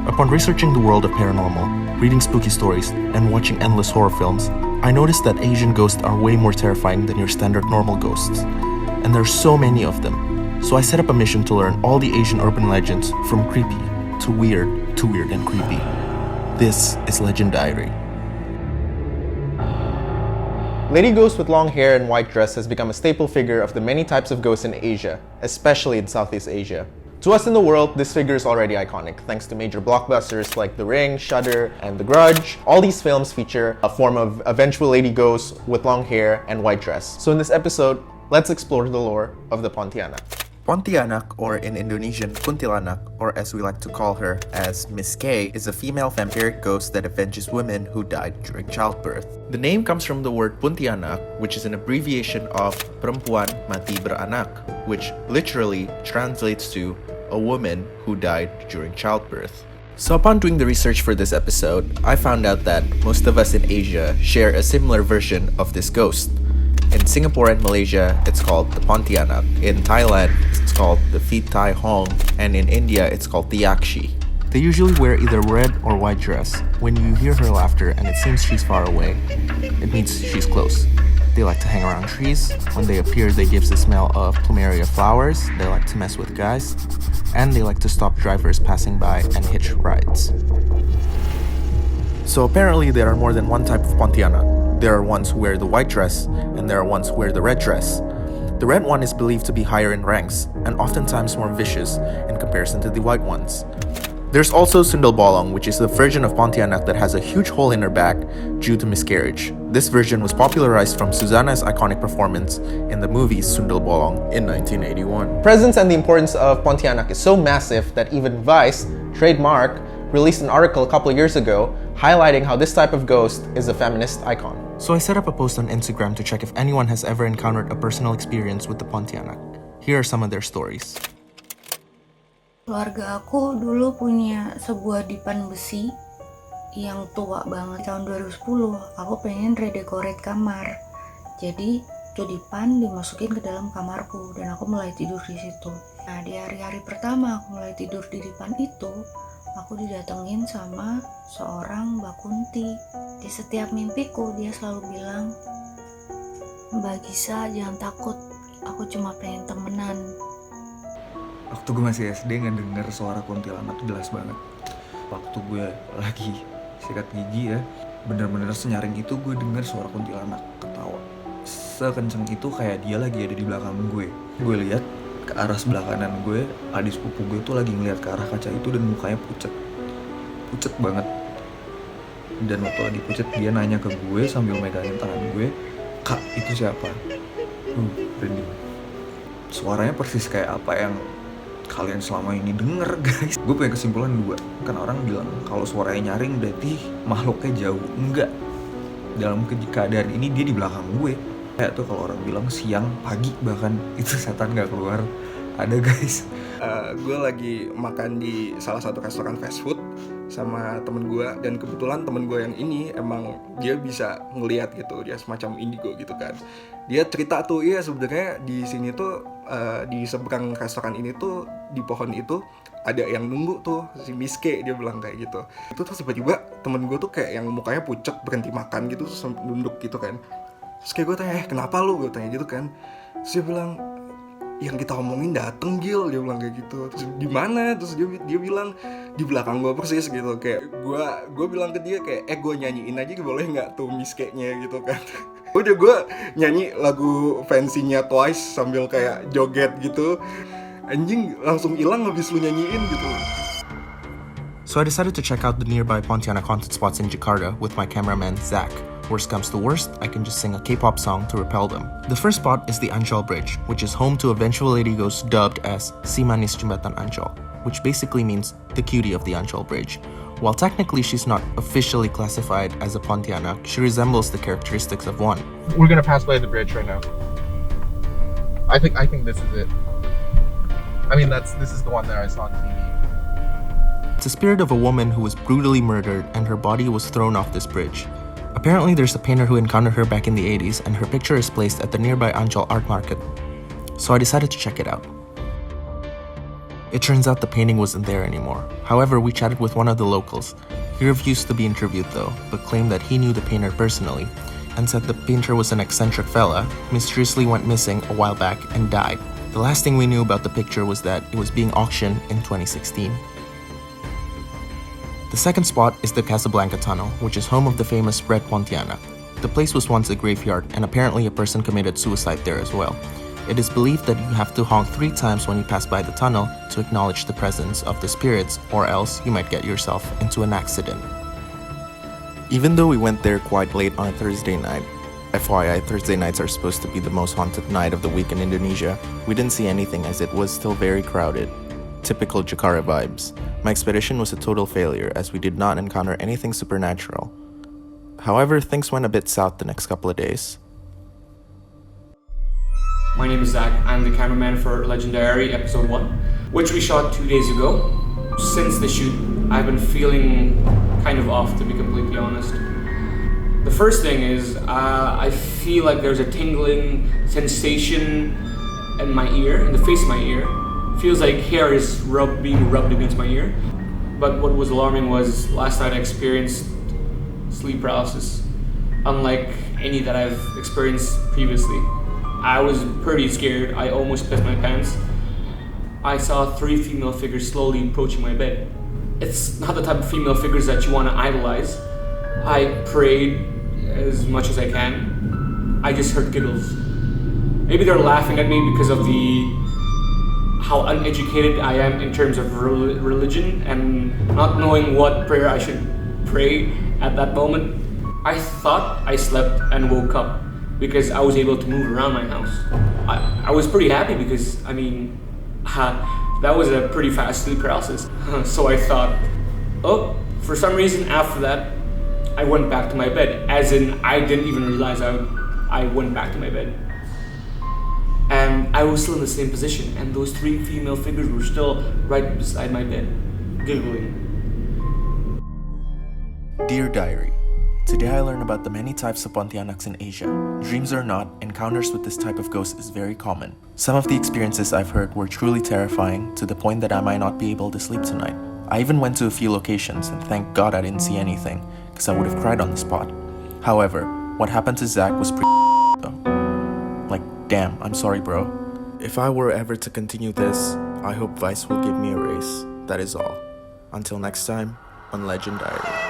Upon researching the world of paranormal, reading spooky stories, and watching endless horror films, I noticed that Asian ghosts are way more terrifying than your standard normal ghosts. And there are so many of them. So I set up a mission to learn all the Asian urban legends from creepy to weird and creepy. This is Legend Diary. Lady ghost with long hair and white dress has become a staple figure of the many types of ghosts in Asia, especially in Southeast Asia. To us in the world, this figure is already iconic, thanks to major blockbusters like The Ring, Shudder, and The Grudge. All these films feature a form of a vengeful lady ghost with long hair and white dress. So in this episode, let's explore the lore of the Pontianak. Pontianak, or in Indonesian, Kuntilanak, or as we like to call her as Miss K, is a female vampiric ghost that avenges women who died during childbirth. The name comes from the word Pontianak, which is an abbreviation of Perempuan Mati Beranak, which literally translates to a woman who died during childbirth. So upon doing the research for this episode, I found out that most of us in Asia share a similar version of this ghost. In Singapore and Malaysia, it's called the Pontianak. In Thailand, it's called the Feet Tai Hong. And in India, it's called the Yakshi. They usually wear either red or white dress. When you hear her laughter and it seems she's far away, it means she's close. They like to hang around trees. When they appear, they give the smell of plumeria flowers. They like to mess with guys. And they like to stop drivers passing by and hitch rides. So apparently there are more than one type of Pontianak. There are ones who wear the white dress, and there are ones who wear the red dress. The red one is believed to be higher in ranks, and oftentimes more vicious in comparison to the white ones. There's also Sundal Bolong, which is the version of Pontianak that has a huge hole in her back due to miscarriage. This version was popularized from Susanna's iconic performance in the movie Sundal Bolong in 1981. Presence and the importance of Pontianak is so massive that even Vice, trademark, released an article a couple years ago highlighting how this type of ghost is a feminist icon. So I set up a post on Instagram to check if anyone has ever encountered a personal experience with the Pontianak. Here are some of their stories. Keluarga aku dulu punya sebuah dipan besi yang tua banget. Tahun 2010 aku pengen redecorate kamar. Jadi itu dipan dimasukin ke dalam kamarku dan aku mulai tidur di situ. Nah, di hari-hari pertama aku mulai tidur di dipan itu, aku didatengin sama seorang Mbak Kunti. Di setiap mimpiku dia selalu bilang, "Mbak Gisa, jangan takut, aku cuma pengen temenan." Waktu gue masih SD ngedenger suara kuntilanak jelas banget. Waktu gue lagi sikat gigi ya, bener-bener senyaring itu gue denger suara kuntilanak ketawa. Sekenceng itu kayak dia lagi ada di belakang gue. Gue lihat ke arah sebelah kanan gue, adik sepupu gue tuh lagi ngeliat ke arah kaca itu dan mukanya pucet banget. Dan waktu adik pucet, dia nanya ke gue sambil megangin tangan gue, "Kak, itu siapa?" Merinding. Suaranya persis kayak apa yang kalian selama ini denger, guys. Gue punya kesimpulan dua. Kan orang bilang kalau suaranya nyaring berarti makhluknya jauh. Enggak. Dalam keadaan ini dia di belakang gue. Kayak tuh kalau orang bilang siang, pagi bahkan itu setan gak keluar. Ada, guys. Gue lagi makan di salah satu restoran fast food sama temen gue, dan kebetulan temen gue yang ini emang dia bisa ngelihat gitu, dia semacam indigo gitu kan. Dia cerita tuh, iya sebenarnya di sini tuh di seberang restoran ini tuh di pohon itu ada yang nunggu tuh si Miss K, dia bilang kayak gitu. Itu terus tiba-tiba temen gue tuh kayak yang mukanya pucet berhenti makan gitu, terus nunduk gitu kan. Terus kayak gue tanya, kenapa lu? Gue tanya gitu kan. Terus dia bilang, yang kita omongin dateng Gil, dia bilang kayak gitu. Terus di mana? Terus dia bilang di belakang gue persis gitu. Kayak gue bilang ke dia kayak, gue nyanyiin aja boleh nggak tuh Miss K-nya gitu kan. Udah gue nyanyi lagu fancy-nya Twice sambil kayak joget gitu. Anjing langsung hilang habis lu nyanyiin gitu. So I decided to check out the nearby Pontianak haunted spots in Jakarta with my cameraman Zach. Worst comes to worst, I can just sing a K-pop song to repel them. The first spot is the Ancol Bridge, which is home to a vengeful lady ghost dubbed as Si Manis Jembatan Ancol, which basically means the cutie of the Ancol Bridge. While technically she's not officially classified as a Pontianak, she resembles the characteristics of one. We're gonna pass by the bridge right now. I think this is it. I mean, this is the one that I saw on TV. It's a spirit of a woman who was brutally murdered and her body was thrown off this bridge. Apparently there's a painter who encountered her back in the 80s and her picture is placed at the nearby Ancol Art Market. So I decided to check it out. It turns out the painting wasn't there anymore. However, we chatted with one of the locals. He refused to be interviewed though, but claimed that he knew the painter personally, and said the painter was an eccentric fella, mysteriously went missing a while back and died. The last thing we knew about the picture was that it was being auctioned in 2016. The second spot is the Casablanca tunnel, which is home of the famous Red Pontianak. The place was once a graveyard, and apparently a person committed suicide there as well. It is believed that you have to honk 3 times when you pass by the tunnel to acknowledge the presence of the spirits, or else you might get yourself into an accident. Even though we went there quite late on a Thursday night, FYI, Thursday nights are supposed to be the most haunted night of the week in Indonesia, we didn't see anything as it was still very crowded. Typical Jakarta vibes. My expedition was a total failure as we did not encounter anything supernatural. However, things went a bit south the next couple of days. My name is Zach. I'm the cameraman for Legendary episode 1, which we shot 2 days ago. Since the shoot, I've been feeling kind of off, to be completely honest. The first thing is, I feel like there's a tingling sensation in my ear, in the face of my ear. Feels like hair is being rubbed against my ear. But what was alarming was last night I experienced sleep paralysis, unlike any that I've experienced previously. I was pretty scared. I almost pissed my pants. I saw 3 female figures slowly approaching my bed. It's not the type of female figures that you want to idolize. I prayed as much as I can. I just heard giggles. Maybe they're laughing at me because of how uneducated I am in terms of religion and not knowing what prayer I should pray at that moment. I thought I slept and woke up because I was able to move around my house. I was pretty happy because, that was a pretty fast sleep paralysis. So I thought, for some reason after that, I went back to my bed. As in, I didn't even realize I went back to my bed. And I was still in the same position, and those 3 female figures were still right beside my bed, giggling. Dear Diary, today I learned about the many types of Pontianaks in Asia. Dreams or not, encounters with this type of ghost is very common. Some of the experiences I've heard were truly terrifying, to the point that I might not be able to sleep tonight. I even went to a few locations, and thank God I didn't see anything, because I would have cried on the spot. However, what happened to Zach was pretty though. Like, damn, I'm sorry bro. If I were ever to continue this, I hope Vice will give me a raise. That is all. Until next time, on Legend Diary.